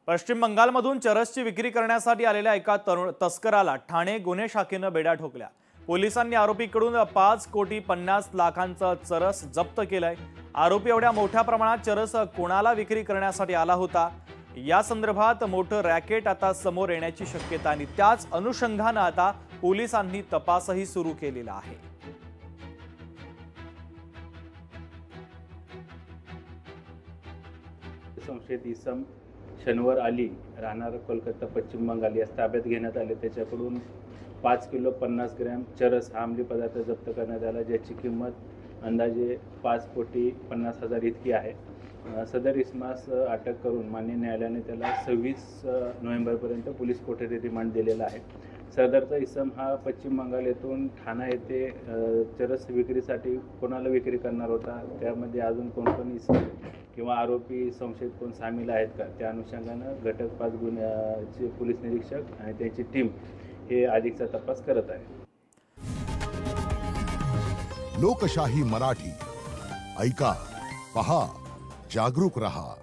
पश्चिम बंगालमधून चरसची विक्री करण्यासाठी आलेल्या एका तस्कराला ठाणे गुन्हे शाखेनं बेड्या ठोकल्या। पोलिसांनी आरोपीकडून 5,50,00,000चा चरस जप्त केलाय। आरोपी एवढ्या मोठ्या प्रमाणात चरस कोणाला विक्री करण्यासाठी आला होता या संदर्भात मोठं रॅकेट आता समोर येण्याची शक्यता आहे। त्याच अनुषंगाने आता पोलिसांनी तपासही सुरू केलेला आहे। संशयित इसम शनिवार अली राहणार कोलकाता पश्चिम बंगाल यास ताब्यात घेण्यात आले। त्याच्याकडून 5 किलो 50 ग्रॅम चरस हा अंमली पदार्थ जप्त करण्यात आला, ज्याची किंमत अंदाजे 5,50,00,000 इतकी आहे। सदर इसमास अटक करून मान्य न्यायालयाने त्याला 26 नोव्हेंबरपर्यंत पोलीस कोठडी रिमांड दिलेला आहे। सदरचा इसम हा पश्चिम बंगाल येथून ठाणा येथे चरस विक्रीसाठी कोणाला विक्री करणार होता, त्यामध्ये अजून कोण इसम किंवा आरोपी संशयित कोण सामील आहेत का, त्या अनुषंगाने घटक 5 गुन्ह्याचे पोलीस निरीक्षक आणि त्यांची टीम हे अधिकचा तपास करत आहे। लोकशाही मराठी ऐका, पहा, जागरूक रहा।